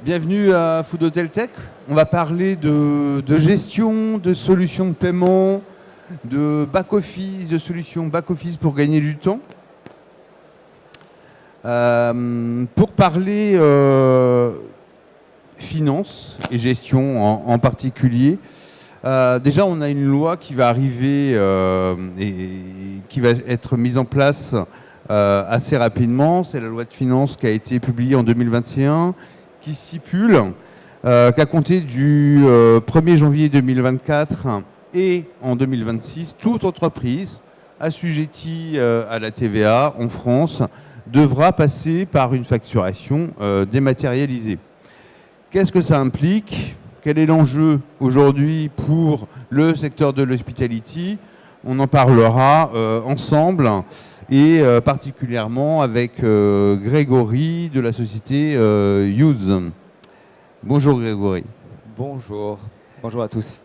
Bienvenue à Food Hotel Tech. On va parler de gestion, de solutions de paiement, de back-office, de solutions back-office pour gagner du temps. Pour parler finance et gestion en particulier, déjà on a une loi qui va arriver et qui va être mise en place assez rapidement. C'est la loi de finances qui a été publiée en 2021 qui stipule qu'à compter du 1er janvier 2024 et en 2026, toute entreprise assujettie à la TVA en France devra passer par une facturation dématérialisée. Qu'est-ce que ça implique? Quel est l'enjeu aujourd'hui pour le secteur de l'hospitality? On en parlera ensemble et particulièrement avec Grégory de la société Use. Bonjour Grégory. Bonjour. Bonjour à tous.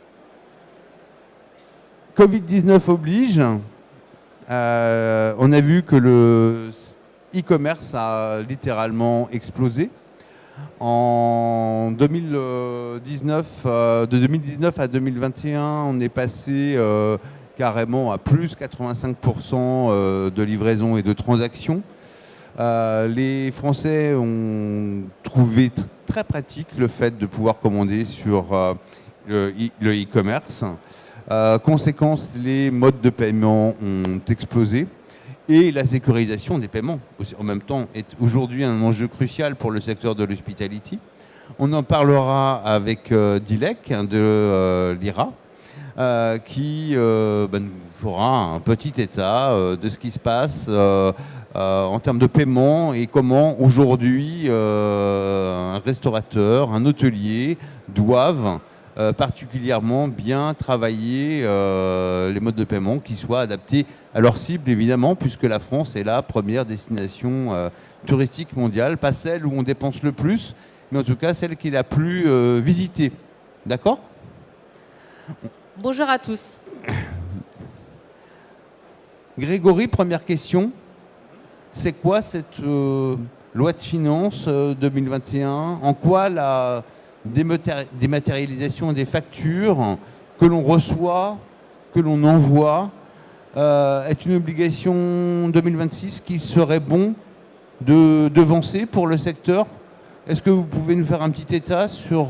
Covid-19 oblige. On a vu que le e-commerce a littéralement explosé. En 2019, de 2019 à 2021, on est passé carrément à plus 85% de livraison et de transactions. Les Français ont trouvé très pratique le fait de pouvoir commander sur le e-commerce. Conséquence, les modes de paiement ont explosé et la sécurisation des paiements en même temps est aujourd'hui un enjeu crucial pour le secteur de l'hospitality. On en parlera avec Dilek de l'IRA qui nous fera un petit état de ce qui se passe en termes de paiement et comment aujourd'hui un restaurateur, un hôtelier doivent particulièrement bien travailler les modes de paiement qui soient adaptés à leur cible évidemment, puisque la France est la première destination touristique mondiale, pas celle où on dépense le plus, mais en tout cas celle qui est la plus visitée. D'accord ? Bonjour à tous. Grégory, première question. C'est quoi cette loi de finances 2021 ? En quoi la dématérialisation des factures que l'on reçoit, que l'on envoie, est une obligation 2026 qu'il serait bon de devancer pour le secteur? Est-ce que vous pouvez nous faire un petit état sur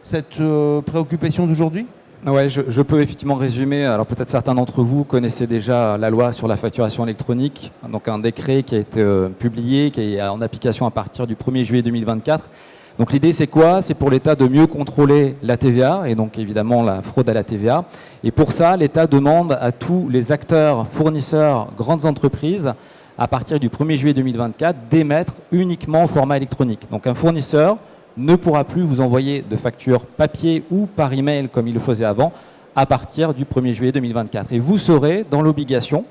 cette préoccupation d'aujourd'hui? Ouais, je peux effectivement résumer. Alors peut-être certains d'entre vous connaissaient déjà la loi sur la facturation électronique, donc un décret qui a été publié, qui est en application à partir du 1er juillet 2024. Donc l'idée c'est quoi? C'est pour l'État de mieux contrôler la TVA et donc évidemment la fraude à la TVA. Et pour ça, l'État demande à tous les acteurs, fournisseurs, grandes entreprises, à partir du 1er juillet 2024, d'émettre uniquement au format électronique. Donc un fournisseur ne pourra plus vous envoyer de factures papier ou par email comme il le faisait avant à partir du 1er juillet 2024. Et vous serez dans l'obligation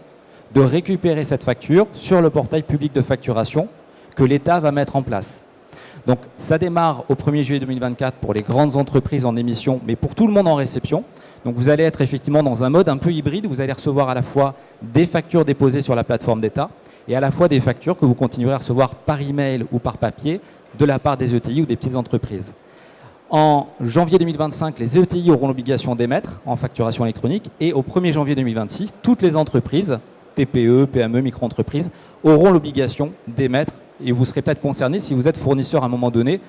de récupérer cette facture sur le portail public de facturation que l'État va mettre en place. Donc ça démarre au 1er juillet 2024 pour les grandes entreprises en émission, mais pour tout le monde en réception. Donc vous allez être effectivement dans un mode un peu hybride. Vous allez recevoir à la fois des factures déposées sur la plateforme d'État et à la fois des factures que vous continuerez à recevoir par email ou par papier de la part des ETI ou des petites entreprises. En janvier 2025, les ETI auront l'obligation d'émettre en facturation électronique et au 1er janvier 2026, toutes les entreprises, TPE, PME, micro-entreprises, auront l'obligation d'émettre et vous serez peut-être concerné si vous êtes fournisseur à un moment donné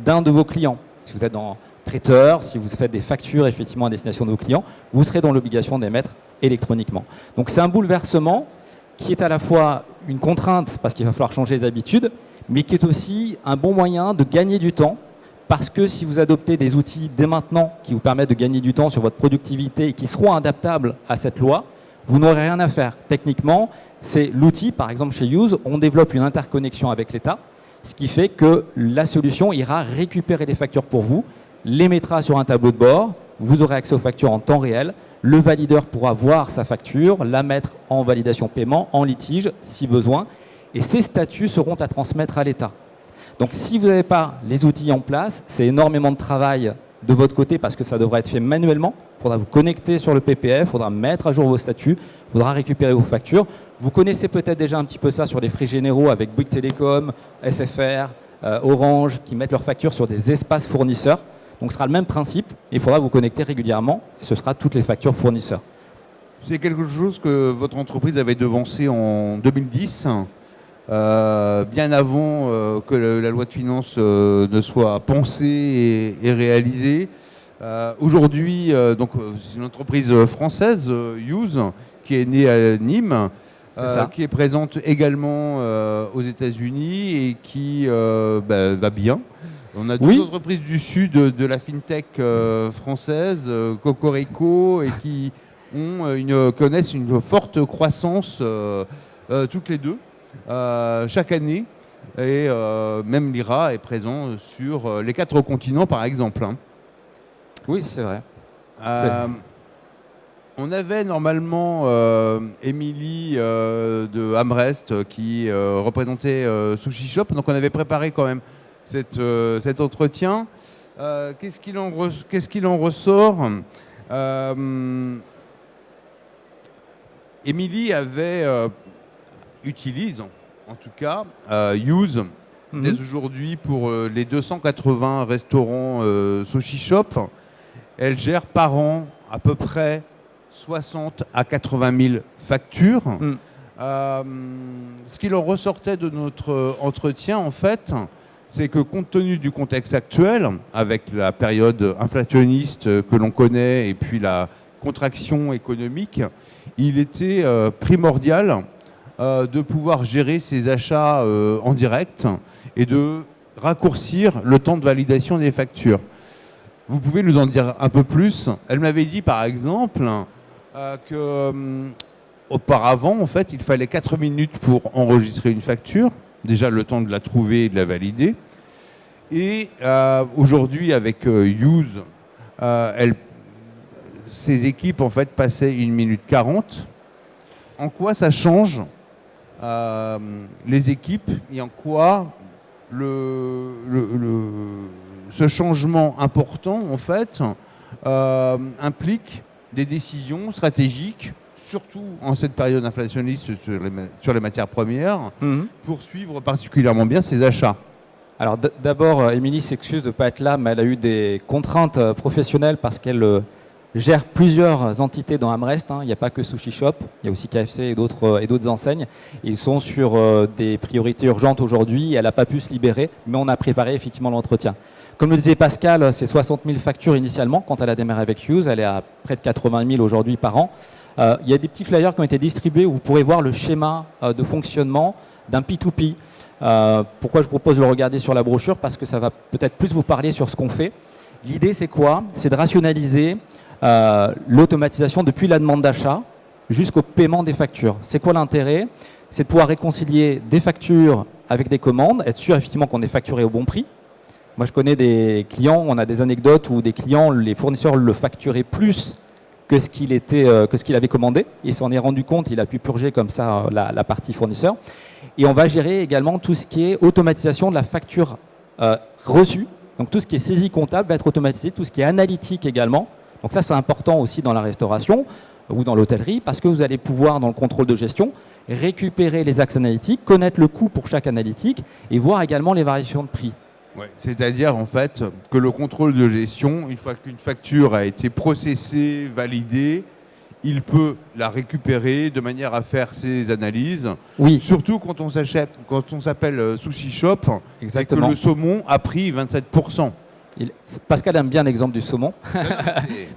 d'un de vos clients. Si vous êtes dans traiteur, si vous faites des factures effectivement à destination de vos clients, vous serez dans l'obligation d'émettre électroniquement. Donc c'est un bouleversement qui est à la fois une contrainte parce qu'il va falloir changer les habitudes, mais qui est aussi un bon moyen de gagner du temps parce que si vous adoptez des outils dès maintenant qui vous permettent de gagner du temps sur votre productivité et qui seront adaptables à cette loi, vous n'aurez rien à faire. Techniquement, c'est l'outil, par exemple chez Use, on développe une interconnexion avec l'État, ce qui fait que la solution ira récupérer les factures pour vous, les mettra sur un tableau de bord, vous aurez accès aux factures en temps réel, le valideur pourra voir sa facture, la mettre en validation paiement, en litige si besoin, et ces statuts seront à transmettre à l'État. Donc si vous n'avez pas les outils en place, c'est énormément de travail de votre côté parce que ça devra être fait manuellement. Il faudra vous connecter sur le PPF, il faudra mettre à jour vos statuts, il faudra récupérer vos factures. Vous connaissez peut-être déjà un petit peu ça sur les frais généraux avec Bouygues Télécom, SFR, Orange, qui mettent leurs factures sur des espaces fournisseurs. Donc ce sera le même principe, il faudra vous connecter régulièrement, et ce sera toutes les factures fournisseurs. C'est quelque chose que votre entreprise avait devancé en 2010, bien avant que la loi de finances ne soit pensée et réalisée. Aujourd'hui, c'est une entreprise française, Use, qui est née à Nîmes, qui est présente également aux États-Unis et qui va bien. On a deux entreprises du sud de la fintech française, Cocorico, et qui connaissent une forte croissance toutes les deux chaque année. Et même l'IRA est présent sur les 4 continents, par exemple. Oui, c'est vrai. On avait normalement Émilie de Amrest qui représentait Sushi Shop. Donc on avait préparé quand même cet entretien. Qu'est-ce qu'il en ressort? Émilie utilise en tout cas Use dès aujourd'hui pour les 280 restaurants Sushi Shop. Elle gère par an à peu près 60 à 80 000 factures. Ce qu'il en ressortait de notre entretien, en fait, c'est que compte tenu du contexte actuel, avec la période inflationniste que l'on connaît et puis la contraction économique, il était primordial de pouvoir gérer ses achats en direct et de raccourcir le temps de validation des factures. Vous pouvez nous en dire un peu plus? Elle m'avait dit par exemple qu'auparavant, en fait, il fallait 4 minutes pour enregistrer une facture, déjà le temps de la trouver et de la valider. Et aujourd'hui, avec Use, ses équipes en fait passaient 1 minute 40. En quoi ça change les équipes et en quoi ce changement important en fait implique des décisions stratégiques, surtout en cette période inflationniste sur les matières premières, pour suivre particulièrement bien ses achats? Alors d'abord, Émilie s'excuse de ne pas être là, mais elle a eu des contraintes professionnelles parce qu'elle gère plusieurs entités dans Amrest. Il n'y a pas que Sushi Shop, il y a aussi KFC et d'autres enseignes. Ils sont sur des priorités urgentes aujourd'hui. Elle n'a pas pu se libérer, mais on a préparé effectivement l'entretien. Comme le disait Pascal, c'est 60 000 factures initialement quand elle a démarré avec Use. Elle est à près de 80 000 aujourd'hui par an. Il y a des petits flyers qui ont été distribués où vous pourrez voir le schéma de fonctionnement d'un P2P. Pourquoi je vous propose de le regarder sur la brochure? Parce que ça va peut-être plus vous parler sur ce qu'on fait. L'idée, c'est quoi? C'est de rationaliser l'automatisation depuis la demande d'achat jusqu'au paiement des factures. C'est quoi l'intérêt? C'est de pouvoir réconcilier des factures avec des commandes, être sûr effectivement qu'on est facturé au bon prix. Moi, je connais des clients, on a des anecdotes où des clients, les fournisseurs le facturaient plus que ce qu'il avait commandé. Il s'en est rendu compte, il a pu purger comme ça la partie fournisseur. Et on va gérer également tout ce qui est automatisation de la facture reçue. Donc tout ce qui est saisie comptable va être automatisé, tout ce qui est analytique également. Donc ça, c'est important aussi dans la restauration ou dans l'hôtellerie parce que vous allez pouvoir, dans le contrôle de gestion, récupérer les axes analytiques, connaître le coût pour chaque analytique et voir également les variations de prix. Ouais, c'est-à-dire en fait que le contrôle de gestion, une fois qu'une facture a été processée, validée, il peut la récupérer de manière à faire ses analyses. Oui. Surtout quand on s'appelle Sushi Shop. Exactement. Et que le saumon a pris 27%. Pascal aime bien l'exemple du saumon.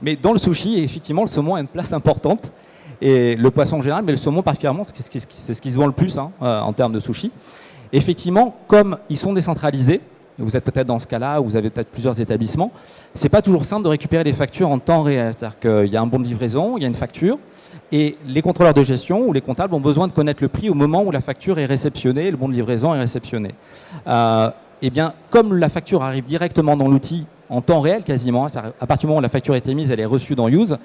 Mais dans le sushi, effectivement, le saumon a une place importante. Et le poisson en général, mais le saumon particulièrement, c'est ce qui se vend le plus en termes de sushi. Effectivement, comme ils sont décentralisés, vous êtes peut-être dans ce cas-là, vous avez peut-être plusieurs établissements, c'est pas toujours simple de récupérer les factures en temps réel. C'est-à-dire qu'il y a un bon de livraison, il y a une facture, et les contrôleurs de gestion ou les comptables ont besoin de connaître le prix au moment où la facture est réceptionnée, le bon de livraison est réceptionné. Eh bien, comme la facture arrive directement dans l'outil en temps réel quasiment, à partir du moment où la facture est émise, elle est reçue dans Use,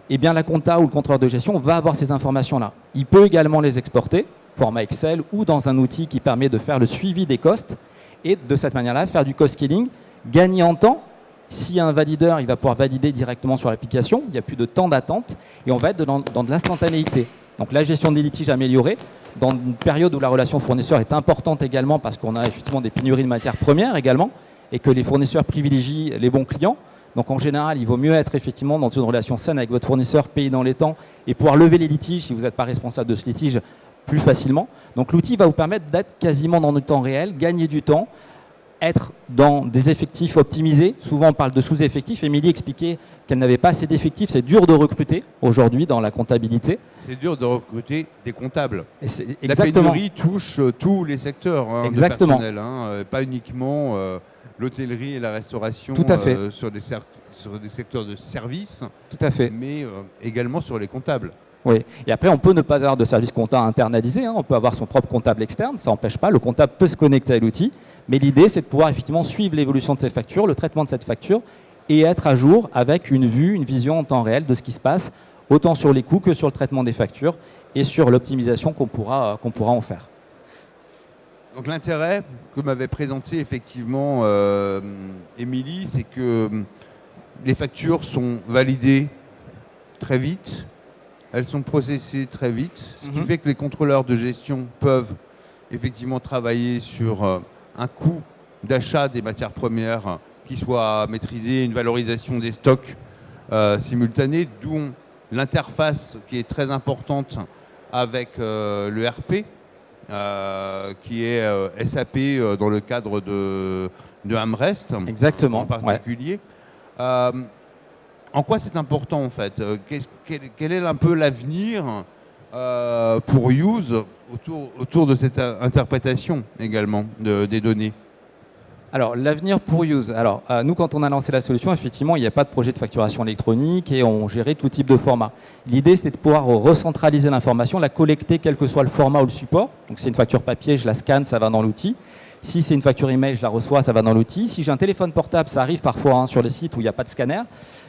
eh bien la compta ou le contrôleur de gestion va avoir ces informations-là. Il peut également les exporter, format Excel ou dans un outil qui permet de faire le suivi des costs et de cette manière-là, faire du cost killing, gagner en temps. S'il y a un valideur, il va pouvoir valider directement sur l'application. Il n'y a plus de temps d'attente et on va être dans de l'instantanéité. Donc la gestion des litiges améliorée, dans une période où la relation fournisseur est importante également parce qu'on a effectivement des pénuries de matières premières également et que les fournisseurs privilégient les bons clients. Donc en général, il vaut mieux être effectivement dans une relation saine avec votre fournisseur, payer dans les temps et pouvoir lever les litiges si vous n'êtes pas responsable de ce litige plus facilement. Donc l'outil va vous permettre d'être quasiment dans le temps réel, gagner du temps, être dans des effectifs optimisés. Souvent, on parle de sous-effectifs. Émilie expliquait qu'elle n'avait pas assez d'effectifs. C'est dur de recruter aujourd'hui dans la comptabilité. C'est dur de recruter des comptables. Exactement. La pénurie touche tous les secteurs de personnel, pas uniquement l'hôtellerie et la restauration. Tout à fait. Sur des secteurs de services, tout à fait. Mais également sur les comptables. Oui, et après on peut ne pas avoir de service comptable internalisé, on peut avoir son propre comptable externe, ça n'empêche pas, le comptable peut se connecter à l'outil, mais l'idée c'est de pouvoir effectivement suivre l'évolution de ses factures, le traitement de cette facture, et être à jour avec une vue, une vision en temps réel de ce qui se passe, autant sur les coûts que sur le traitement des factures et sur l'optimisation qu'on pourra en faire. Donc l'intérêt que m'avait présenté effectivement Émilie, c'est que les factures sont validées très vite. Elles sont processées très vite, ce qui fait que les contrôleurs de gestion peuvent effectivement travailler sur un coût d'achat des matières premières qui soit maîtrisé, une valorisation des stocks simultanée, d'où l'interface qui est très importante avec le RP, qui est SAP dans le cadre de AmRest. Exactement, en particulier. Ouais. En quoi c'est important en fait? Quel est un peu l'avenir pour Use autour de cette interprétation également des données? Alors l'avenir pour Use. Alors nous quand on a lancé la solution, effectivement il n'y a pas de projet de facturation électronique et on gérait tout type de format. L'idée c'était de pouvoir recentraliser l'information, la collecter quel que soit le format ou le support. Donc c'est une facture papier, je la scanne, ça va dans l'outil. Si c'est une facture email, je la reçois, ça va dans l'outil. Si j'ai un téléphone portable, ça arrive parfois sur les sites où il n'y a pas de scanner,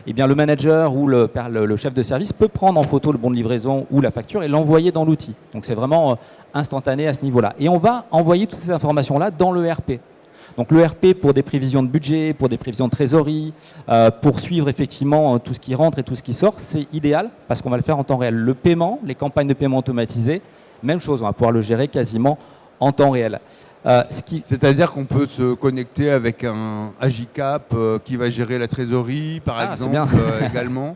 eh bien le manager ou le chef de service peut prendre en photo le bon de livraison ou la facture et l'envoyer dans l'outil. Donc c'est vraiment instantané à ce niveau-là. Et on va envoyer toutes ces informations-là dans le RP. Donc le RP pour des prévisions de budget, pour des prévisions de trésorerie, pour suivre effectivement tout ce qui rentre et tout ce qui sort, c'est idéal parce qu'on va le faire en temps réel. Le paiement, les campagnes de paiement automatisées, même chose, on va pouvoir le gérer quasiment en temps réel. C'est-à-dire qu'on peut se connecter avec un Agicap qui va gérer la trésorerie, par exemple, également.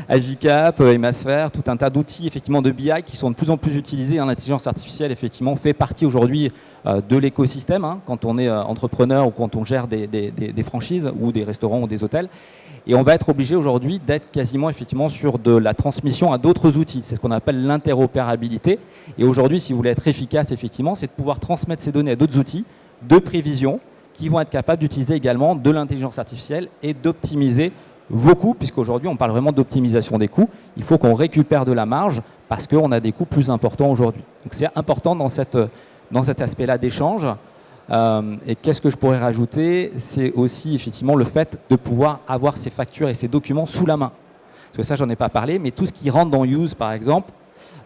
Agicap, Emasphere, tout un tas d'outils effectivement de BI qui sont de plus en plus utilisés. L'intelligence artificielle effectivement fait partie aujourd'hui de l'écosystème quand on est entrepreneur ou quand on gère des franchises ou des restaurants ou des hôtels. Et on va être obligé aujourd'hui d'être quasiment effectivement sur de la transmission à d'autres outils. C'est ce qu'on appelle l'interopérabilité. Et aujourd'hui, si vous voulez être efficace, effectivement, c'est de pouvoir transmettre ces données à d'autres outils de prévision qui vont être capables d'utiliser également de l'intelligence artificielle et d'optimiser vos coûts, puisqu'aujourd'hui, on parle vraiment d'optimisation des coûts. Il faut qu'on récupère de la marge parce qu'on a des coûts plus importants aujourd'hui. Donc c'est important dans cet aspect-là d'échange. Et qu'est-ce que je pourrais rajouter? C'est aussi effectivement le fait de pouvoir avoir ces factures et ces documents sous la main. Parce que ça, j'en ai pas parlé, mais tout ce qui rentre dans Use, par exemple,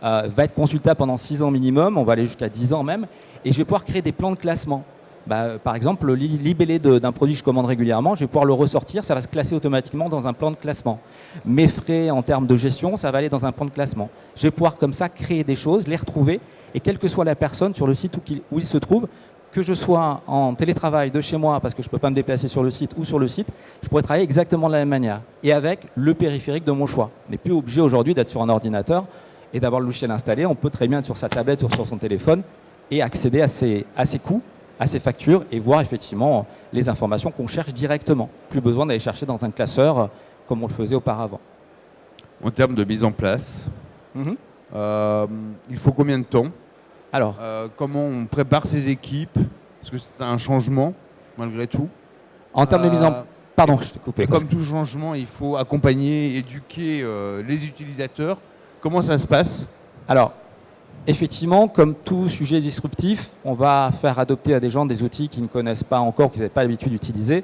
va être consultable pendant 6 ans minimum, on va aller jusqu'à 10 ans même, et je vais pouvoir créer des plans de classement. Par exemple, le libellé d'un produit que je commande régulièrement, je vais pouvoir le ressortir, ça va se classer automatiquement dans un plan de classement. Mes frais en termes de gestion, ça va aller dans un plan de classement. Je vais pouvoir comme ça créer des choses, les retrouver, et quelle que soit la personne sur le site où il se trouve, que je sois en télétravail de chez moi parce que je ne peux pas me déplacer sur le site ou sur le site, je pourrais travailler exactement de la même manière et avec le périphérique de mon choix. On n'est plus obligé aujourd'hui d'être sur un ordinateur et d'avoir le logiciel installé. On peut très bien être sur sa tablette ou sur son téléphone et accéder à ses coûts, à ses factures et voir effectivement les informations qu'on cherche directement. Plus besoin d'aller chercher dans un classeur comme on le faisait auparavant. En termes de mise en place, il faut combien de temps? Alors, comment on prépare ses équipes? Parce que c'est un changement, malgré tout. En termes de mise en... Pardon, je t'ai coupé. Et comme tout changement, il faut accompagner, éduquer les utilisateurs. Comment ça se passe? Alors, effectivement, comme tout sujet disruptif, on va faire adopter à des gens des outils qu'ils ne connaissent pas encore, qu'ils n'avaient pas l'habitude d'utiliser.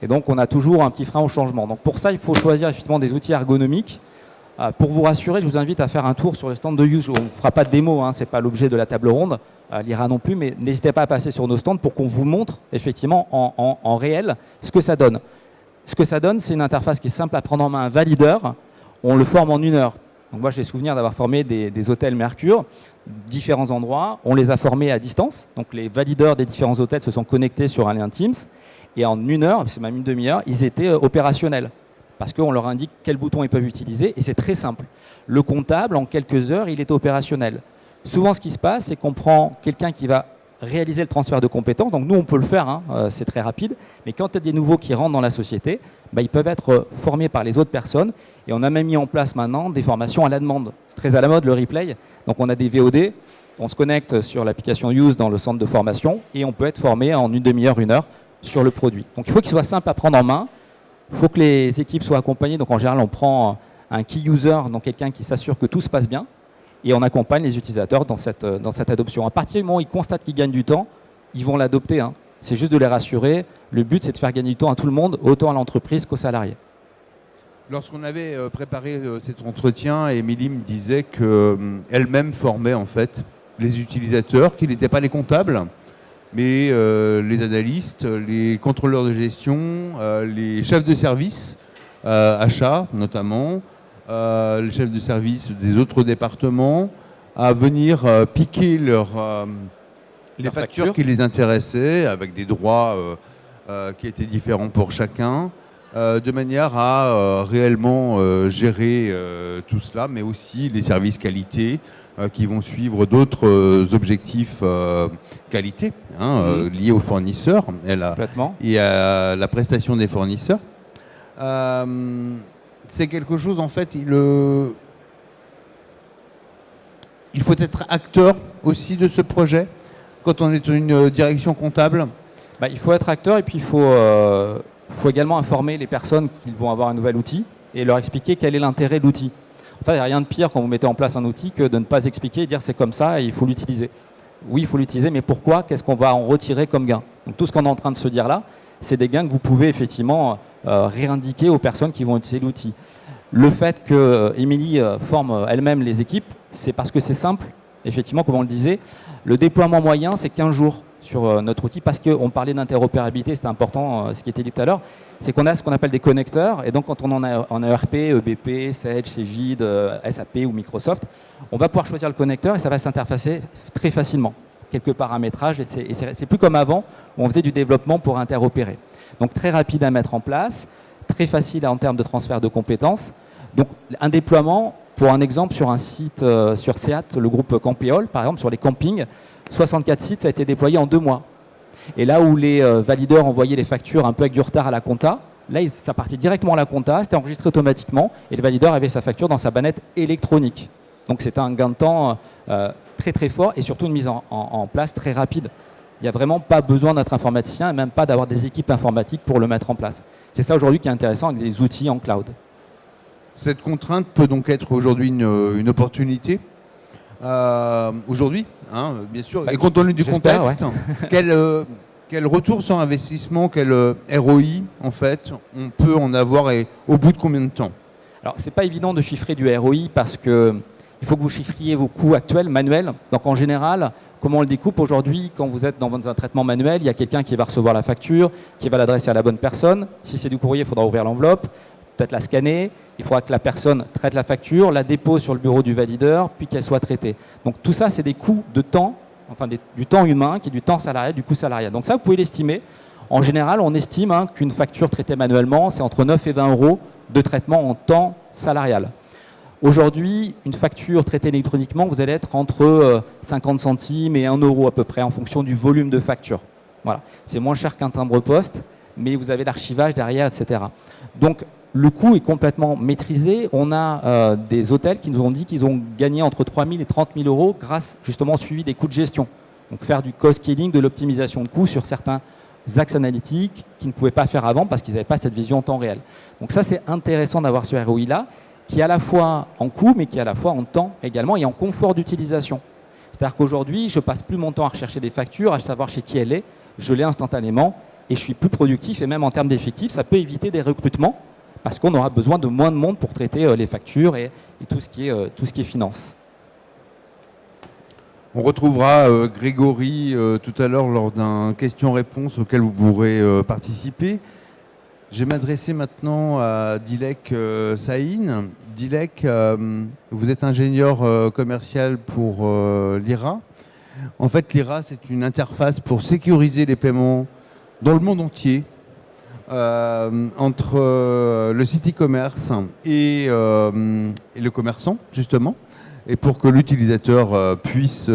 Et donc, on a toujours un petit frein au changement. Donc, pour ça, il faut choisir effectivement des outils ergonomiques. Pour vous rassurer, je vous invite à faire un tour sur le stand de Use. On ne fera pas de démo, ce n'est pas l'objet de la table ronde, l'IRA non plus, mais n'hésitez pas à passer sur nos stands pour qu'on vous montre effectivement en réel ce que ça donne. Ce que ça donne, c'est une interface qui est simple à prendre en main, un valideur. On le forme en 1 heure. Donc moi, j'ai souvenir d'avoir formé des hôtels Mercure, différents endroits. On les a formés à distance. Donc les valideurs des différents hôtels se sont connectés sur un lien Teams. Et en 1 heure, c'est même une demi-heure, ils étaient opérationnels. Parce qu'on leur indique quels boutons ils peuvent utiliser. Et c'est très simple. Le comptable, en quelques heures, il est opérationnel. Souvent, ce qui se passe, c'est qu'on prend quelqu'un qui va réaliser le transfert de compétences. Donc nous, on peut le faire, hein, c'est très rapide. Mais quand il y a des nouveaux qui rentrent dans la société, ils peuvent être formés par les autres personnes. Et on a même mis en place maintenant des formations à la demande. C'est très à la mode, le replay. Donc on a des VOD, on se connecte sur l'application Use dans le centre de formation et on peut être formé en une demi-heure, 1 heure sur le produit. Donc il faut qu'il soit simple à prendre en main. Il faut que les équipes soient accompagnées. Donc en général, on prend un key user, donc quelqu'un qui s'assure que tout se passe bien. Et on accompagne les utilisateurs dans cette adoption. À partir du moment où ils constatent qu'ils gagnent du temps, ils vont l'adopter, hein. C'est juste de les rassurer. Le but, c'est de faire gagner du temps à tout le monde, autant à l'entreprise qu'aux salariés. Lorsqu'on avait préparé cet entretien, Émilie me disait qu'elle-même formait en fait les utilisateurs, qui n'étaient pas les comptables, mais les analystes, les contrôleurs de gestion, les chefs de service, achats notamment, les chefs de service des autres départements, à venir piquer les factures qui les intéressaient, avec des droits qui étaient différents pour chacun, de manière à réellement gérer tout cela, mais aussi les services qualité qui vont suivre d'autres objectifs qualité liés aux fournisseurs et à la prestation des fournisseurs. C'est quelque chose, en fait, il faut être acteur aussi de ce projet quand on est une direction comptable. Il faut être acteur et puis il faut également informer les personnes qui vont avoir un nouvel outil et leur expliquer quel est l'intérêt de l'outil. Enfin, il n'y a rien de pire quand vous mettez en place un outil que de ne pas expliquer et dire c'est comme ça et il faut l'utiliser. Oui, il faut l'utiliser, mais pourquoi? Qu'est-ce qu'on va en retirer comme gain? Donc tout ce qu'on est en train de se dire là, c'est des gains que vous pouvez effectivement réindiquer aux personnes qui vont utiliser l'outil. Le fait que Émilie forme elle-même les équipes, c'est parce que c'est simple. Effectivement, comme on le disait, le déploiement moyen, c'est 15 jours sur notre outil, parce qu'on parlait d'interopérabilité, c'était important, ce qui était dit tout à l'heure, c'est qu'on a ce qu'on appelle des connecteurs, et donc quand on en a en ERP, EBP, Sage, Cegid, SAP ou Microsoft, on va pouvoir choisir le connecteur et ça va s'interfacer très facilement. Quelques paramétrages, et c'est plus comme avant, où on faisait du développement pour interopérer. Donc très rapide à mettre en place, très facile en termes de transfert de compétences. Donc un déploiement, pour un exemple, sur un site sur SEAT, le groupe Campéol, par exemple, sur les campings, 64 sites, ça a été déployé en 2 mois. Et là où les valideurs envoyaient les factures un peu avec du retard à la compta, là, ça partait directement à la compta, c'était enregistré automatiquement, et le valideur avait sa facture dans sa bannette électronique. Donc c'était un gain de temps très très fort, et surtout une mise en place très rapide. Il n'y a vraiment pas besoin d'être informaticien, et même pas d'avoir des équipes informatiques pour le mettre en place. C'est ça aujourd'hui qui est intéressant avec des outils en cloud. Cette contrainte peut donc être aujourd'hui une opportunité. Aujourd'hui, bien sûr. Et compte tenu du contexte, ouais. Quel retour sur investissement, quel ROI, en fait, on peut en avoir et au bout de combien de temps? Alors, ce n'est pas évident de chiffrer du ROI parce qu'il faut que vous chiffriez vos coûts actuels, manuels. Donc, en général, comment on le découpe aujourd'hui? Quand vous êtes dans un traitement manuel, il y a quelqu'un qui va recevoir la facture, qui va l'adresser à la bonne personne. Si c'est du courrier, il faudra ouvrir l'enveloppe, peut-être la scanner. Il faudra que la personne traite la facture, la dépose sur le bureau du valideur, puis qu'elle soit traitée. Donc tout ça, c'est des coûts de temps, enfin du temps humain, qui est du temps salarial, du coût salarial. Donc ça, vous pouvez l'estimer. En général, on estime qu'une facture traitée manuellement, c'est entre 9 et 20 euros de traitement en temps salarial. Aujourd'hui, une facture traitée électroniquement, vous allez être entre 50 centimes et 1 euro à peu près en fonction du volume de facture. Voilà. C'est moins cher qu'un timbre-poste, mais vous avez l'archivage derrière, etc. Donc, le coût est complètement maîtrisé. On a des hôtels qui nous ont dit qu'ils ont gagné entre 3 000 et 30 000 euros grâce justement au suivi des coûts de gestion. Donc faire du cost scaling, de l'optimisation de coûts sur certains axes analytiques qu'ils ne pouvaient pas faire avant parce qu'ils n'avaient pas cette vision en temps réel. Donc ça, c'est intéressant d'avoir ce ROI-là, qui est à la fois en coût, mais qui est à la fois en temps également et en confort d'utilisation. C'est-à-dire qu'aujourd'hui, je ne passe plus mon temps à rechercher des factures, à savoir chez qui elle est, je l'ai instantanément et je suis plus productif. Et même en termes d'effectifs, ça peut éviter des recrutements parce qu'on aura besoin de moins de monde pour traiter les factures et tout ce qui est finance. On retrouvera Grégory tout à l'heure lors d'un question-réponse auquel vous pourrez participer. Je vais m'adresser maintenant à Dilek Sahin. Dilek, vous êtes ingénieur commercial pour Lyra. En fait, Lyra, c'est une interface pour sécuriser les paiements dans le monde entier entre le site e-commerce et le commerçant, justement, et pour que l'utilisateur puisse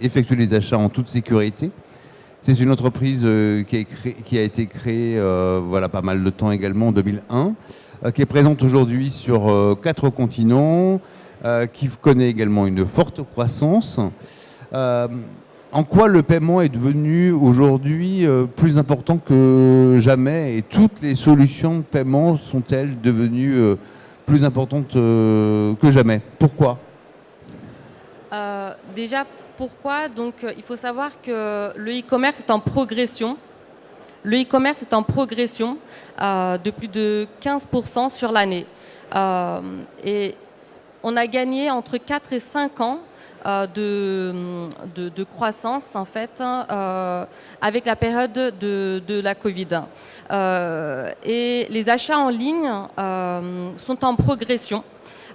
effectuer les achats en toute sécurité. C'est une entreprise qui a été créée voilà, pas mal de temps également, en 2001, qui est présente aujourd'hui sur 4 continents, qui connaît également une forte croissance. En quoi le paiement est devenu aujourd'hui plus important que jamais et toutes les solutions de paiement sont-elles devenues plus importantes que jamais? Pourquoi? Déjà, pourquoi? Donc, il faut savoir que le e-commerce est en progression. Le e-commerce est en progression de plus de 15% sur l'année. Et on a gagné entre 4 et 5 ans de croissance en fait avec la période de la Covid. Et les achats en ligne sont en progression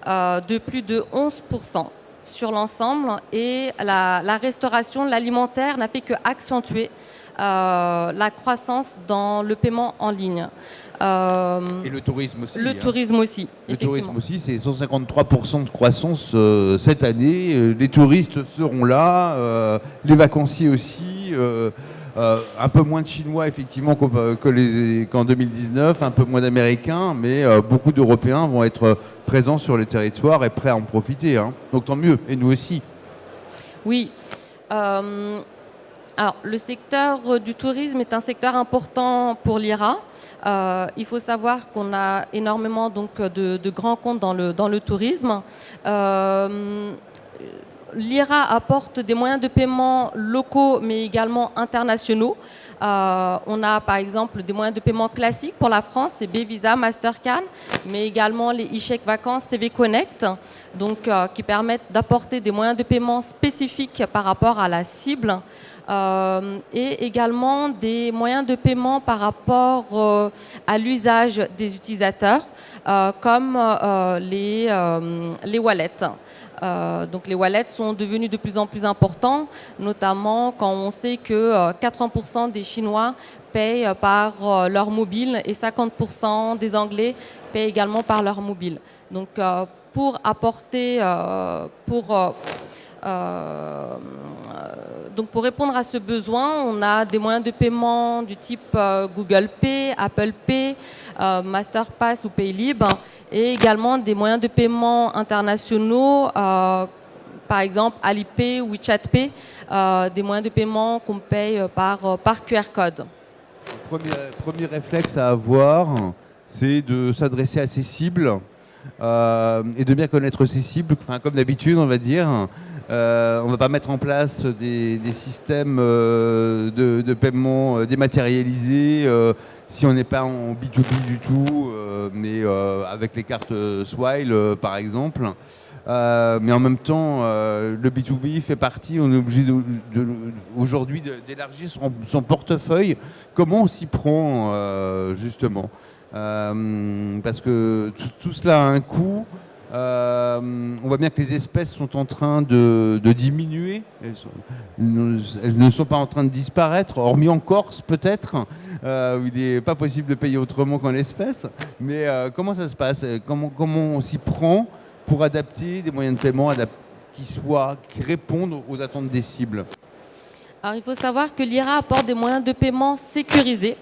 de plus de 11% sur l'ensemble et la restauration, l'alimentaire n'a fait qu'accentuer la croissance dans le paiement en ligne. Et le tourisme aussi. Le tourisme aussi. Le tourisme aussi, c'est 153% de croissance cette année. Les touristes seront là, les vacanciers aussi. Un peu moins de Chinois effectivement qu'en 2019, un peu moins d'Américains, mais beaucoup d'Européens vont être présents sur le territoire et prêts à en profiter. Hein. Donc tant mieux, et nous aussi. Oui. Alors, le secteur du tourisme est un secteur important pour Lyra. Il faut savoir qu'on a énormément donc, de grands comptes dans le tourisme. Lyra apporte des moyens de paiement locaux mais également internationaux. On a par exemple des moyens de paiement classiques pour la France, c'est B-Visa, Mastercard, mais également les e-chèques vacances CV Connect, donc, qui permettent d'apporter des moyens de paiement spécifiques par rapport à la cible. Et également des moyens de paiement par rapport à l'usage des utilisateurs, comme les wallets. Donc les wallets sont devenus de plus en plus importants, notamment quand on sait que 80% des Chinois payent par leur mobile et 50% des Anglais payent également par leur mobile. Donc pour apporter, donc pour répondre à ce besoin, on a des moyens de paiement du type Google Pay, Apple Pay, Masterpass ou Paylib, et également des moyens de paiement internationaux, par exemple Alipay ou WeChat Pay, des moyens de paiement qu'on paye par QR code. Le premier réflexe à avoir, c'est de s'adresser à ses cibles et de bien connaître ses cibles, enfin, comme d'habitude on va dire. On ne va pas mettre en place des systèmes de paiement dématérialisés si on n'est pas en B2B du tout, mais avec les cartes Swile par exemple. Mais en même temps, le B2B fait partie, on est obligé aujourd'hui d'élargir son portefeuille. Comment on s'y prend justement parce que tout cela a un coût. On voit bien que les espèces sont en train de diminuer. Elles ne sont pas en train de disparaître, hormis en Corse peut-être, où il n'est pas possible de payer autrement qu'en espèces. Mais comment ça se passe? Comment on s'y prend pour adapter des moyens de paiement qui répondent aux attentes des cibles? Alors il faut savoir que Lyra apporte des moyens de paiement sécurisés.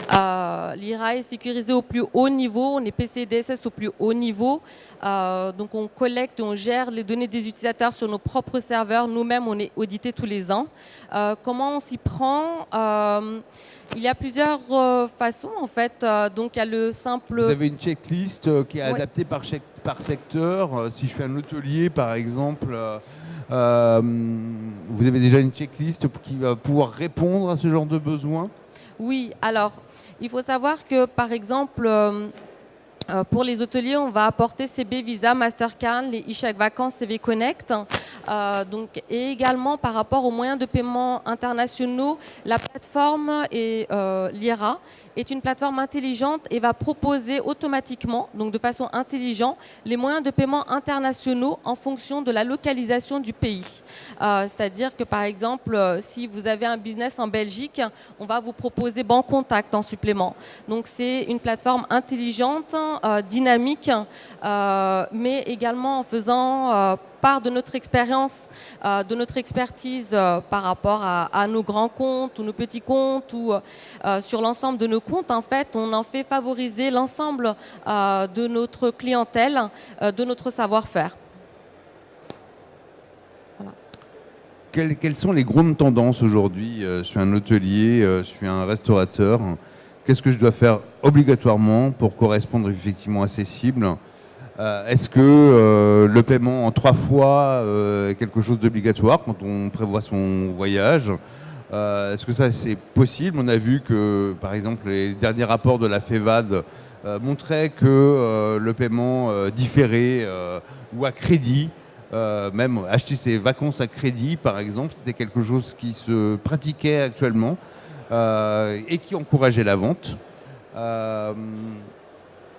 Lyra est sécurisé au plus haut niveau, on est PCI-DSS au plus haut niveau, donc on collecte, on gère les données des utilisateurs sur nos propres serveurs, nous-mêmes on est audité tous les ans. Comment on s'y prend? Il y a plusieurs façons en fait, donc il y a le simple... Vous avez une checklist qui est adaptée par secteur, si je fais un hôtelier par exemple, vous avez déjà une checklist qui va pouvoir répondre à ce genre de besoin? Oui, alors il faut savoir que par exemple pour les hôteliers on va apporter CB Visa, Mastercard, les e-chèques vacances, CV Connect, donc, et également par rapport aux moyens de paiement internationaux, la plateforme et Lyra est une plateforme intelligente et va proposer automatiquement, donc de façon intelligente, les moyens de paiement internationaux en fonction de la localisation du pays. C'est-à-dire que par exemple, si vous avez un business en Belgique, on va vous proposer Bancontact en supplément. Donc c'est une plateforme intelligente, dynamique, mais également en faisant part de notre expérience, de notre expertise par rapport à nos grands comptes ou nos petits comptes ou sur l'ensemble de nos comptes. En fait, on en fait favoriser l'ensemble de notre clientèle, de notre savoir-faire. Voilà. Quelles sont les grandes tendances aujourd'hui? Je suis un hôtelier, je suis un restaurateur. Qu'est-ce que je dois faire obligatoirement pour correspondre effectivement à ces cibles? Est-ce que le paiement en 3 fois est quelque chose d'obligatoire quand on prévoit son voyage? Est-ce que ça c'est possible? On a vu que par exemple les derniers rapports de la FEVAD montraient que le paiement différé ou à crédit, même acheter ses vacances à crédit par exemple, c'était quelque chose qui se pratiquait actuellement et qui encourageait la vente.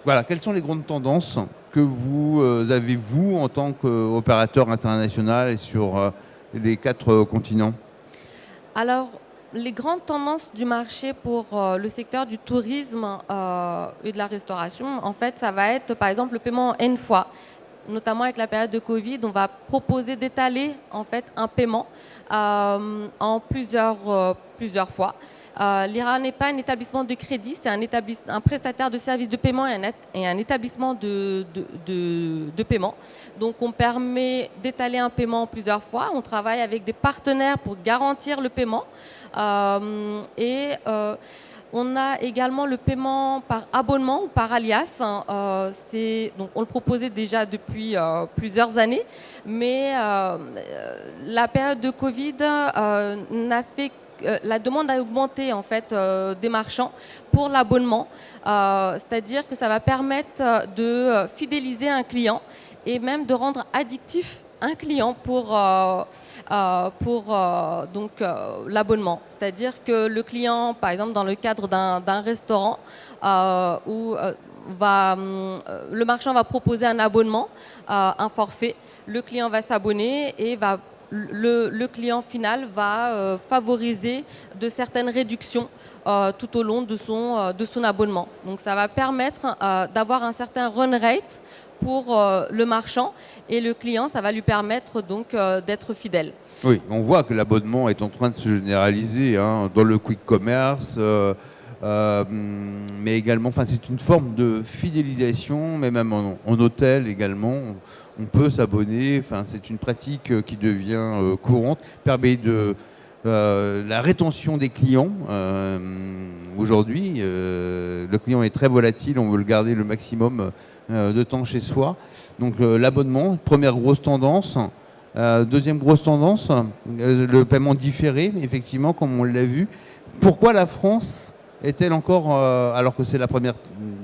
Voilà, quelles sont les grandes tendances que vous avez, vous, en tant qu'opérateur international et sur les 4 continents? Alors, les grandes tendances du marché pour le secteur du tourisme et de la restauration, en fait, ça va être, par exemple, le paiement en N fois. Notamment avec la période de Covid, on va proposer d'étaler, en fait, un paiement en plusieurs fois. L'IRA n'est pas un établissement de crédit, c'est un prestataire de services de paiement et un établissement de paiement. Donc on permet d'étaler un paiement plusieurs fois. On travaille avec des partenaires pour garantir le paiement. On a également le paiement par abonnement ou par alias. Donc on le proposait déjà depuis plusieurs années, mais la période de Covid n'a fait la demande a augmenté en fait des marchands pour l'abonnement, c'est-à-dire que ça va permettre de fidéliser un client et même de rendre addictif un client pour l'abonnement. C'est-à-dire que le client, par exemple dans le cadre d'un restaurant où le marchand va proposer un abonnement, un forfait, le client va s'abonner et le client final va favoriser de certaines réductions tout au long de son abonnement. Donc ça va permettre d'avoir un certain run rate pour le marchand et le client, ça va lui permettre donc d'être fidèle. Oui, on voit que l'abonnement est en train de se généraliser dans le quick commerce, mais également, c'est une forme de fidélisation, mais même en hôtel également. On peut s'abonner, c'est une pratique qui devient courante, permet la rétention des clients. Aujourd'hui, le client est très volatile, on veut le garder le maximum de temps chez soi. Donc l'abonnement, première grosse tendance. Deuxième grosse tendance, le paiement différé, effectivement, comme on l'a vu. Pourquoi la France est-elle encore, alors que c'est la première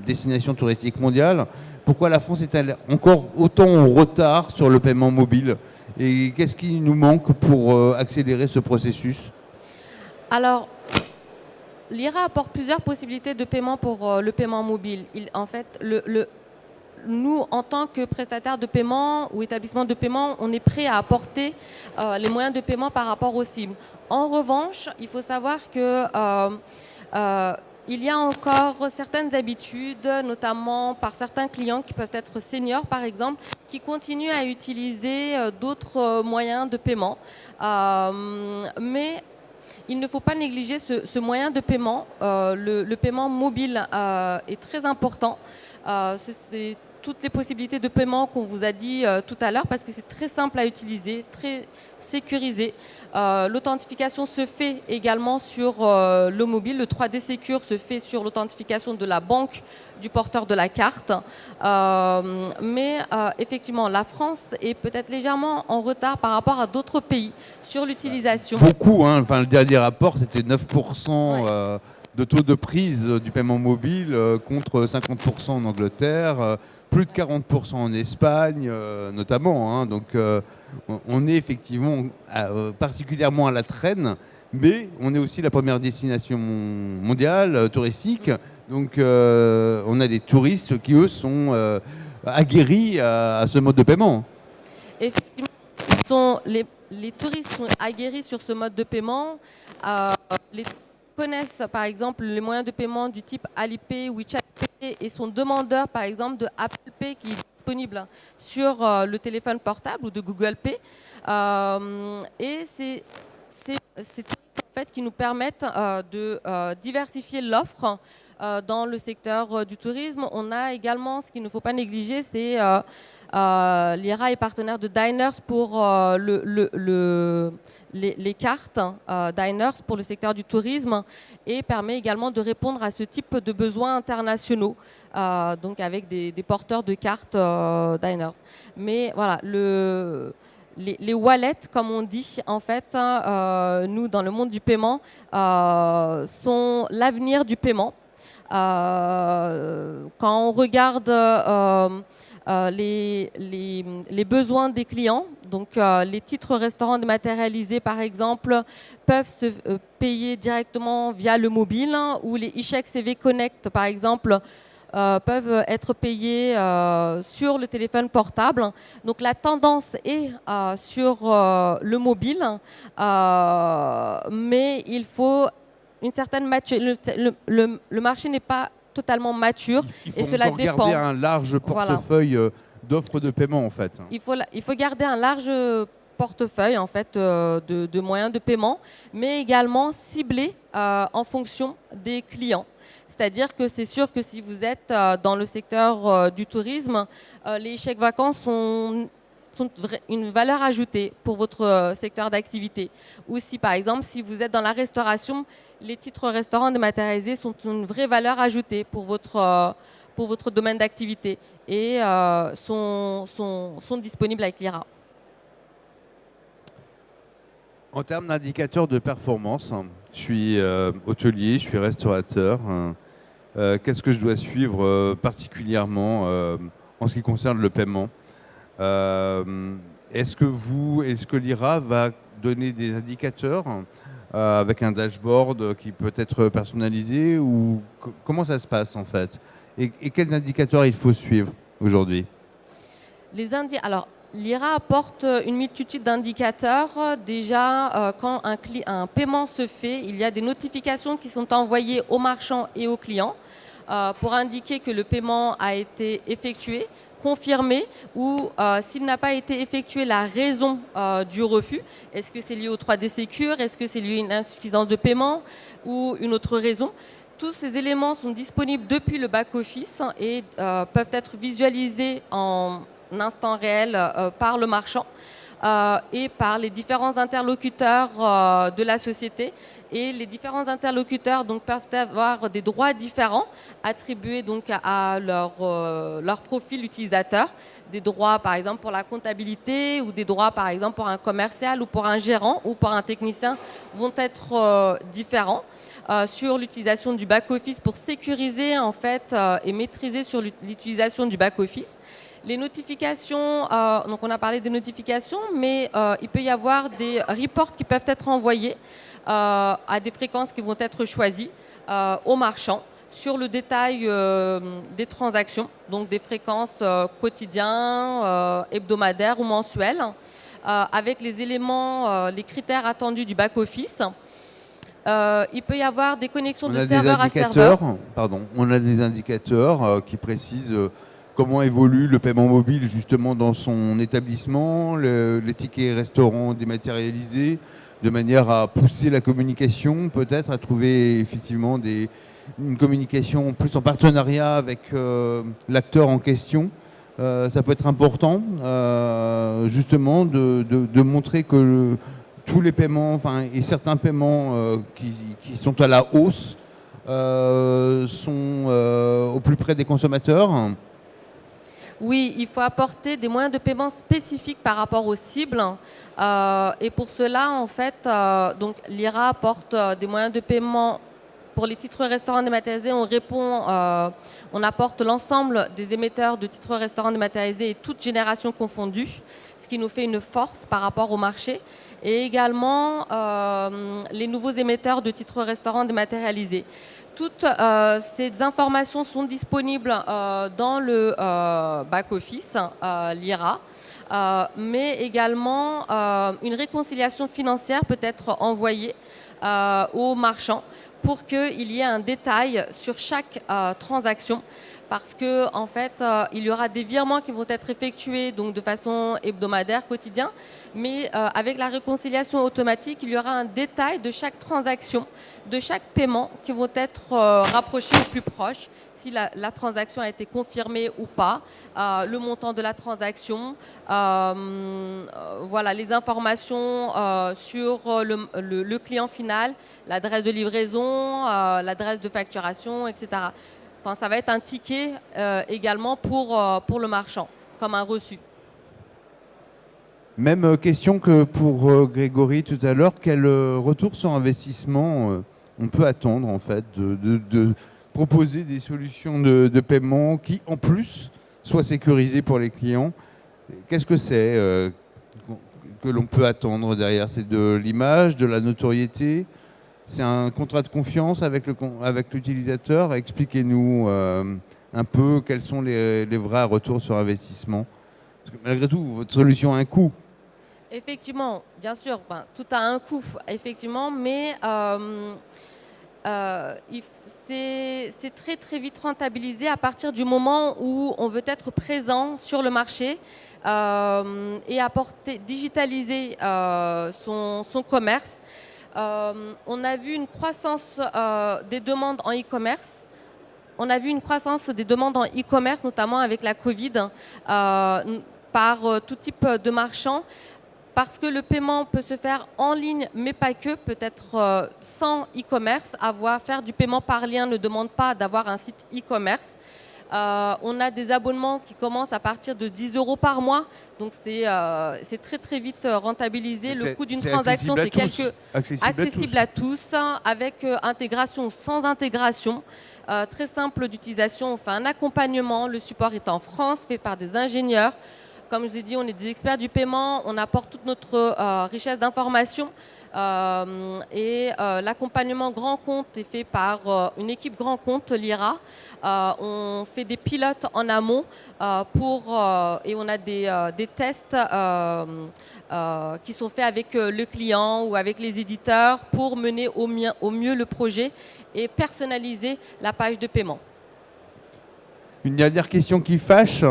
destination touristique mondiale, pourquoi la France est-elle encore autant en retard sur le paiement mobile? Et qu'est-ce qui nous manque pour accélérer ce processus? Alors, l'IRA apporte plusieurs possibilités de paiement pour le paiement mobile. En fait, nous, en tant que prestataire de paiement ou établissement de paiement, on est prêt à apporter les moyens de paiement par rapport aux cibles. En revanche, il faut savoir que il y a encore certaines habitudes, notamment par certains clients qui peuvent être seniors par exemple, qui continuent à utiliser d'autres moyens de paiement. Mais il ne faut pas négliger ce moyen de paiement. Le paiement mobile est très important. C'est toutes les possibilités de paiement qu'on vous a dit tout à l'heure parce que c'est très simple à utiliser, très sécurisé. L'authentification se fait également sur le mobile. Le 3D Secure se fait sur l'authentification de la banque du porteur de la carte. Mais effectivement, la France est peut-être légèrement en retard par rapport à d'autres pays sur l'utilisation. Beaucoup, le dernier rapport, c'était 9% de taux de prise du paiement mobile contre 50% en Angleterre, plus de 40% en Espagne notamment. Donc on est effectivement particulièrement à la traîne, mais on est aussi la première destination mondiale touristique. Donc on a des touristes qui, eux, sont aguerris à ce mode de paiement. Effectivement, les touristes sont aguerris sur ce mode de paiement. Les connaissent par exemple les moyens de paiement du type Alipay, WeChat Pay et sont demandeurs par exemple de Apple Pay qui est disponible sur le téléphone portable ou de Google Pay. Et c'est en fait qui nous permettent de diversifier l'offre dans le secteur du tourisme. On a également, ce qu'il ne faut pas négliger, c'est l'IRA est partenaire de Diners pour les cartes Diners pour le secteur du tourisme et permet également de répondre à ce type de besoins internationaux, donc avec des porteurs de cartes Diners. Mais voilà, les wallets, comme on dit, en fait, nous, dans le monde du paiement, sont l'avenir du paiement. Quand on regarde les besoins des clients, donc les titres restaurants dématérialisés par exemple peuvent se payer directement via le mobile, ou les e-chèques CV Connect par exemple peuvent être payés sur le téléphone portable. Donc la tendance est sur le mobile, mais il faut une certaine maturité. Le marché n'est pas totalement mature Il et faut cela encore dépend. garder un large portefeuille d'offres de paiement en fait. Il faut garder un large portefeuille en fait de moyens de paiement, mais également ciblé en fonction des clients. C'est-à-dire que c'est sûr que si vous êtes dans le secteur du tourisme, les chèques vacances sont une valeur ajoutée pour votre secteur d'activité. Ou si par exemple, si vous êtes dans la restauration, les titres restaurants dématérialisés sont une vraie valeur ajoutée pour votre domaine d'activité et sont disponibles avec l'IRA. En termes d'indicateurs de performance, je suis hôtelier, je suis restaurateur. Qu'est-ce que je dois suivre particulièrement en ce qui concerne le paiement? Est-ce que l'IRA va donner des indicateurs avec un dashboard qui peut être personnalisé ou comment ça se passe en fait? Et quels indicateurs il faut suivre aujourd'hui? Alors, l'IRA apporte une multitude d'indicateurs. Déjà, quand un paiement se fait, il y a des notifications qui sont envoyées aux marchands et aux clients pour indiquer que le paiement a été effectué, confirmé, ou s'il n'a pas été effectué, la raison du refus. Est-ce que c'est lié au 3D Secure? Est-ce que c'est lié à une insuffisance de paiement ou une autre raison? Tous ces éléments sont disponibles depuis le back-office et peuvent être visualisés en instant réel par le marchand et par les différents interlocuteurs de la société. Et les différents interlocuteurs donc, peuvent avoir des droits différents attribués donc, à leur profil utilisateur. Des droits par exemple pour la comptabilité ou des droits par exemple pour un commercial ou pour un gérant ou pour un technicien vont être différents. Sur l'utilisation du back-office pour sécuriser en fait, et maîtriser sur l'utilisation du back-office. Les notifications, donc on a parlé des notifications, mais il peut y avoir des reports qui peuvent être envoyés à des fréquences qui vont être choisies aux marchands sur le détail des transactions, donc des fréquences quotidiennes, hebdomadaires ou mensuelles, avec les éléments, les critères attendus du back-office. Il peut y avoir des connexions de serveur à serveur. On a des indicateurs qui précisent comment évolue le paiement mobile justement dans son établissement, les tickets restaurants dématérialisés, de manière à pousser la communication, peut-être à trouver effectivement une communication plus en partenariat avec l'acteur en question. Ça peut être important justement de montrer que tous les paiements, et certains paiements qui sont à la hausse sont au plus près des consommateurs. Oui, il faut apporter des moyens de paiement spécifiques par rapport aux cibles. Et pour cela, en fait, donc l'IRA apporte des moyens de paiement pour les titres restaurants dématérialisés, on apporte l'ensemble des émetteurs de titres restaurants dématérialisés et toutes générations confondues, ce qui nous fait une force par rapport au marché. Et également les nouveaux émetteurs de titres restaurants dématérialisés. Toutes ces informations sont disponibles dans le back-office, l'IRA, mais également une réconciliation financière peut être envoyée aux marchands pour qu'il y ait un détail sur chaque transaction. Parce que en fait, il y aura des virements qui vont être effectués donc de façon hebdomadaire, quotidien, mais avec la réconciliation automatique, il y aura un détail de chaque transaction, de chaque paiement qui vont être rapprochés au plus proche, si la transaction a été confirmée ou pas, le montant de la transaction, voilà, les informations sur le client final, l'adresse de livraison, l'adresse de facturation, etc. Enfin, ça va être un ticket également pour le marchand, comme un reçu. Même question que pour Grégory tout à l'heure. Quel retour sur investissement on peut attendre en fait de proposer des solutions de paiement qui en plus soient sécurisées pour les clients? Qu'est-ce que c'est que l'on peut attendre derrière? C'est de l'image, de la notoriété? C'est un contrat de confiance avec l'utilisateur? Expliquez-nous un peu quels sont les vrais retours sur investissement. Parce que malgré tout, votre solution a un coût. Effectivement, bien sûr, tout a un coût, effectivement, mais c'est très très vite rentabilisé à partir du moment où on veut être présent sur le marché et digitaliser son commerce. On a vu une croissance des demandes en e-commerce. On a vu une croissance des demandes en e-commerce, notamment avec la Covid, par tout type de marchands, parce que le paiement peut se faire en ligne, mais pas que, peut-être sans e-commerce. Faire du paiement par lien ne demande pas d'avoir un site e-commerce. On a des abonnements qui commencent à partir de 10 € par mois, donc c'est très très vite rentabilisé. Le coût d'une transaction, c'est accessible à tous, avec intégration ou sans intégration. Très simple d'utilisation, on fait un accompagnement, le support est en France, fait par des ingénieurs. Comme je vous ai dit, on est des experts du paiement, on apporte toute notre richesse d'informations. Et l'accompagnement grand compte est fait par une équipe grand compte, l'IRA. On fait des pilotes en amont et on a des tests qui sont faits avec le client ou avec les éditeurs pour mener au mieux le projet et personnaliser la page de paiement. Une dernière question qui fâche.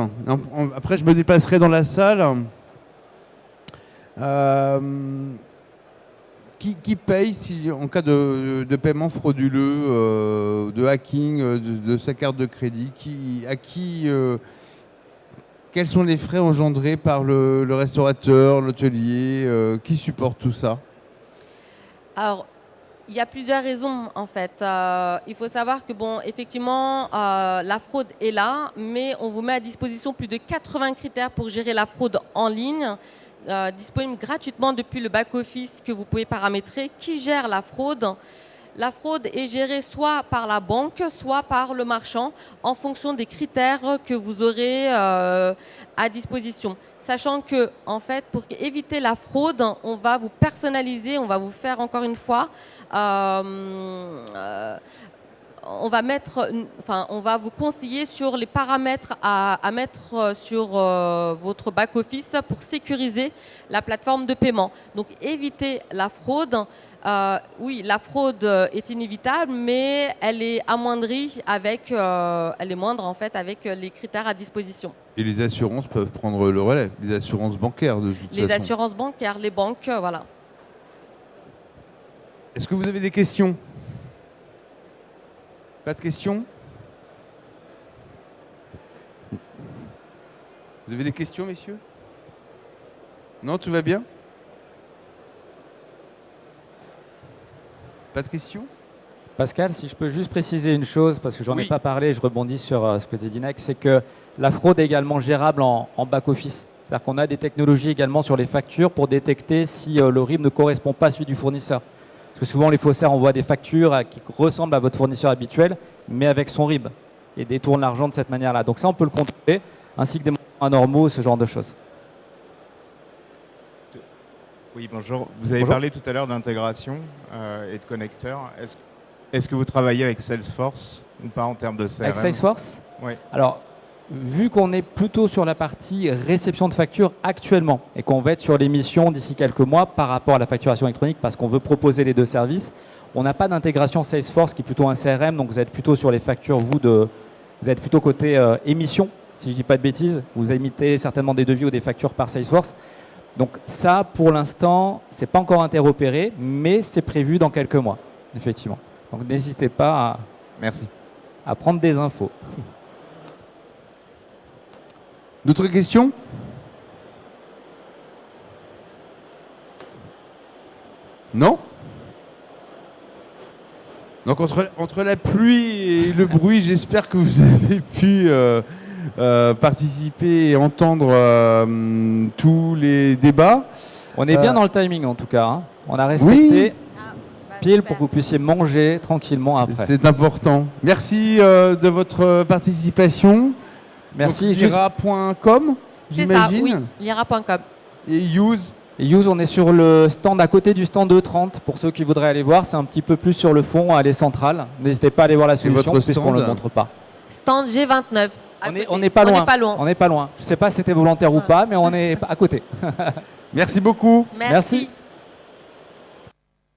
Après, je me déplacerai dans la salle. Qui paye en cas de paiement frauduleux, de hacking de sa carte de crédit? Quels sont les frais engendrés par le restaurateur, l'hôtelier? Qui supporte tout ça? Alors, il y a plusieurs raisons en fait. Il faut savoir que effectivement, la fraude est là, mais on vous met à disposition plus de 80 critères pour gérer la fraude en ligne. Disponible gratuitement depuis le back-office que vous pouvez paramétrer. Qui gère la fraude? La fraude est gérée soit par la banque, soit par le marchand, en fonction des critères que vous aurez à disposition. Sachant que, en fait, pour éviter la fraude, on va vous personnaliser, on va vous faire encore une fois, on va vous conseiller sur les paramètres à mettre sur votre back-office pour sécuriser la plateforme de paiement. Donc, éviter la fraude. Oui, la fraude est inévitable, mais elle est amoindrie elle est moindre en fait avec les critères à disposition. Et les assurances peuvent prendre le relais, les assurances bancaires de toute façon. Les assurances bancaires, les banques, voilà. Est-ce que vous avez des questions? Pas de questions? Vous avez des questions, messieurs? Non, tout va bien? Pas de questions? Pascal, si je peux juste préciser une chose, parce que j'en ai pas parlé, je rebondis sur ce que tu dis, Nex, c'est que la fraude est également gérable en back-office. C'est-à-dire qu'on a des technologies également sur les factures pour détecter si le RIB ne correspond pas à celui du fournisseur. Parce Parce que souvent, les faussaires envoient des factures qui ressemblent à votre fournisseur habituel, mais avec son RIB, et détournent l'argent de cette manière-là. Donc ça, on peut le contrôler, ainsi que des montants anormaux, ce genre de choses. Oui, bonjour. Vous avez Bonjour. parlé tout à l'heure d'intégration et de connecteurs. Est-ce que vous travaillez avec Salesforce ou pas en termes de CRM? Avec Salesforce? Oui. Alors, vu qu'on est plutôt sur la partie réception de factures actuellement et qu'on va être sur l'émission d'ici quelques mois par rapport à la facturation électronique parce qu'on veut proposer les deux services, on n'a pas d'intégration Salesforce qui est plutôt un CRM, donc vous êtes plutôt sur les factures, vous êtes plutôt côté émission, si je ne dis pas de bêtises. Vous émettez certainement des devis ou des factures par Salesforce. Donc ça, pour l'instant, ce n'est pas encore interopéré, mais c'est prévu dans quelques mois, effectivement. Donc n'hésitez pas Merci. à prendre des infos. D'autres questions? Non? Donc entre la pluie et le bruit, j'espère que vous avez pu participer et entendre tous les débats. On est bien dans le timing en tout cas, hein. On a respecté pile pour que vous puissiez manger tranquillement après. C'est important. Merci de votre participation. Merci. Lira.com, C'est ça, j'imagine. oui, lira.com. Et Use. Et Use, on est sur le stand à côté du stand E30 pour ceux qui voudraient aller voir. C'est un petit peu plus sur le fond, allée centrale. N'hésitez pas à aller voir la solution votre puisqu'on ne le stand? montre pas. Stand G29. On n'est pas loin. On n'est pas loin. On n'est pas loin. Je ne sais pas si c'était volontaire ou pas, mais on est à côté. Merci beaucoup. Merci.